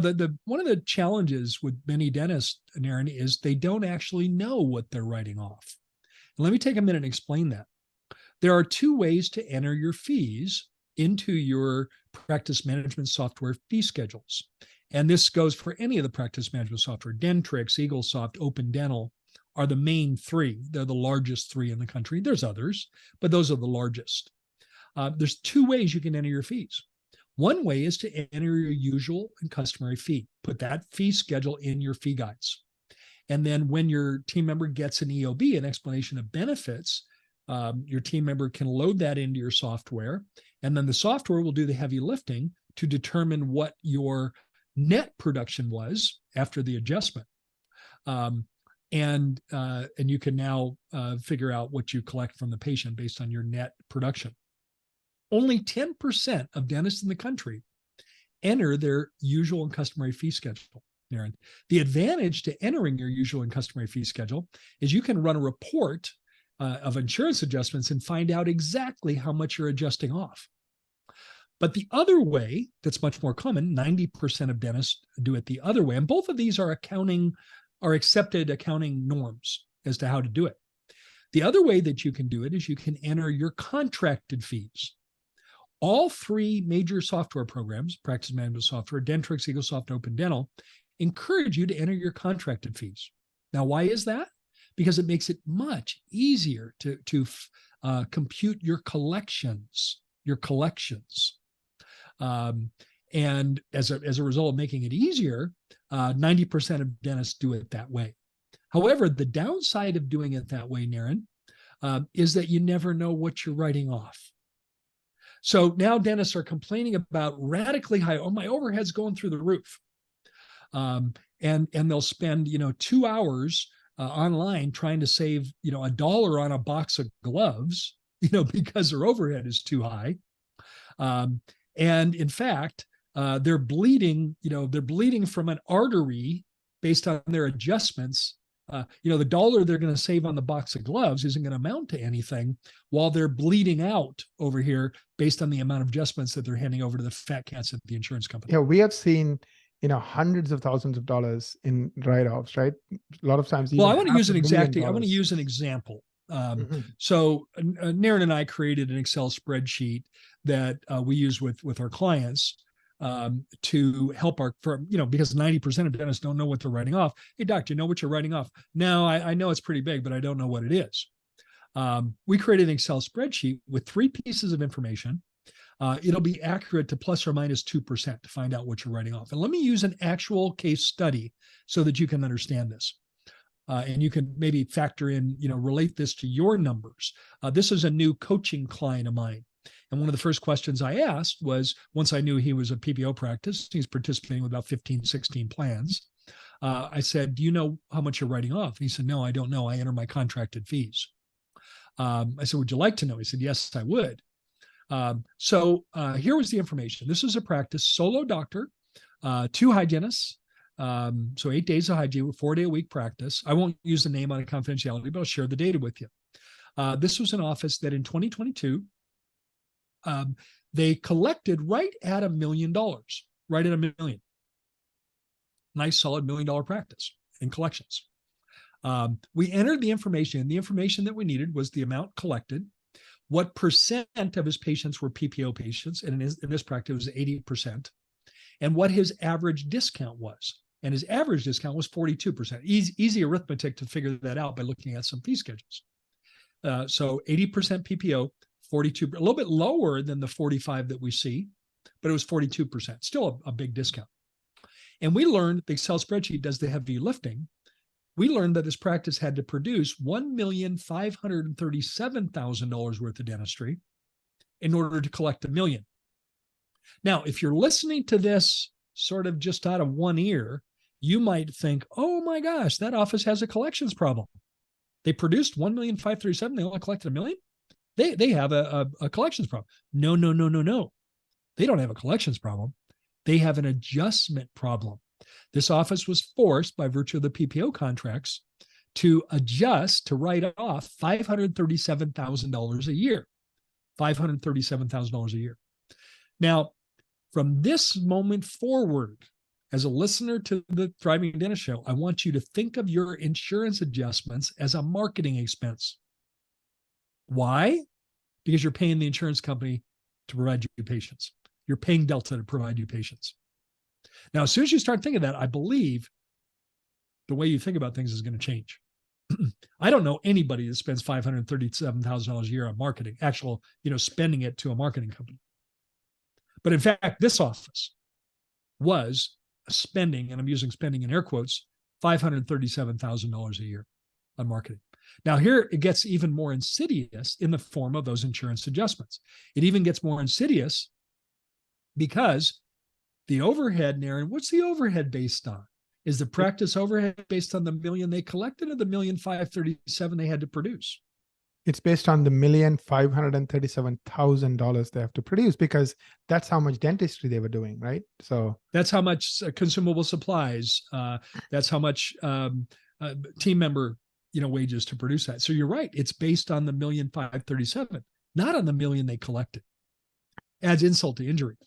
the one of the challenges with many dentists, Naren, is they don't actually know what they're writing off. And let me take a minute and explain that. There are two ways to enter your fees into your practice management software fee schedules. And this goes for any of the practice management software. Dentrix, EagleSoft, Open Dental are the main three. They're the largest three in the country. There's others, but those are the largest. There's two ways you can enter your fees. One way is to enter your usual and customary fee. Put that fee schedule in your fee guides. And then when your team member gets an EOB, an explanation of benefits, your team member can load that into your software. And then the software will do the heavy lifting to determine what your net production was after the adjustment. And you can now figure out what you collect from the patient based on your net production. Only 10% of dentists in the country enter their usual and customary fee schedule, Naren. The advantage to entering your usual and customary fee schedule is you can run a report of insurance adjustments and find out exactly how much you're adjusting off. But the other way that's much more common, 90% of dentists do it the other way. And both of these are accepted accounting norms as to how to do it. The other way that you can do it is you can enter your contracted fees. All three major software programs, practice management software, Dentrix, EagleSoft, Open Dental, encourage you to enter your contracted fees. Now, why is that? Because it makes it much easier to compute your collections. And as a result of making it easier, 90% of dentists do it that way. However, the downside of doing it that way, Naren, is that you never know what you're writing off. So now dentists are complaining about radically high, oh, my overhead's going through the roof. And they'll spend, 2 hours online trying to save, $1 on a box of gloves, because their overhead is too high. And in fact, they're bleeding from an artery based on their adjustments. The $1 they're going to save on the box of gloves isn't going to amount to anything while they're bleeding out over here based on the amount of adjustments that they're handing over to the fat cats at the insurance company. Yeah, we have seen, hundreds of thousands of dollars in write-offs, right? A lot of times. Well, I want to use an example. So Naren and I created an Excel spreadsheet that we use with our clients to help because 90% of dentists don't know what they're writing off. Hey, doc, do you know what you're writing off? No, I know it's pretty big, but I don't know what it is. We created an Excel spreadsheet with 3 pieces of information. It'll be accurate to plus or minus 2% to find out what you're writing off. And let me use an actual case study so that you can understand this. And you can maybe factor in, relate this to your numbers. This is a new coaching client of mine. And one of the first questions I asked was, once I knew he was a PPO practice, he's participating with about 15, 16 plans. I said, do you know how much you're writing off? And he said, no, I don't know. I enter my contracted fees. I said, would you like to know? He said, yes, I would. So here was the information. This is a practice, solo doctor, 2 hygienists. So 8 days of hygiene, 4-day-a-week practice. I won't use the name on a confidentiality, but I'll share the data with you. This was an office that in 2022, they collected right at $1 million, right at $1 million. Nice, solid $1 million practice in collections. We entered the information. The information that we needed was the amount collected, what percent of his patients were PPO patients, and in this practice, it was 80%, and what his average discount was. And his average discount was 42%. Easy arithmetic to figure that out by looking at some fee schedules. So 80% PPO, 42, a little bit lower than the 45 that we see, but it was 42%, still a big discount. And we learned the Excel spreadsheet does the heavy lifting. We learned that this practice had to produce $1,537,000 worth of dentistry in order to collect $1 million. Now, if you're listening to this sort of just out of one ear, you might think, oh my gosh, that office has a collections problem. They produced $1,537,000, they only collected $1 million? They have a collections problem. No. They don't have a collections problem. They have an adjustment problem. This office was forced by virtue of the PPO contracts to adjust, to write off $537,000 a year. $537,000 a year. Now, from this moment forward, as a listener to the Thriving Dentist Show, I want you to think of your insurance adjustments as a marketing expense. Why? Because you're paying the insurance company to provide you patients. You're paying Delta to provide you patients. Now, as soon as you start thinking that, I believe the way you think about things is going to change. I don't know anybody that spends $537,000 a year on marketing, actual, spending it to a marketing company. But in fact, this office was spending, and I'm using spending in air quotes, $537,000 a year on marketing. Now, here it gets even more insidious in the form of those insurance adjustments. It even gets more insidious because the overhead, Naren, what's the overhead based on? Is the practice overhead based on the million they collected or the $1,537,000 they had to produce? It's based on the $1,537,000 they have to produce, because that's how much dentistry they were doing, right? So that's how much consumable supplies. That's how much team member, wages to produce that. So you're right. It's based on the $1,537,000, not on the million they collected. Adds insult to injury.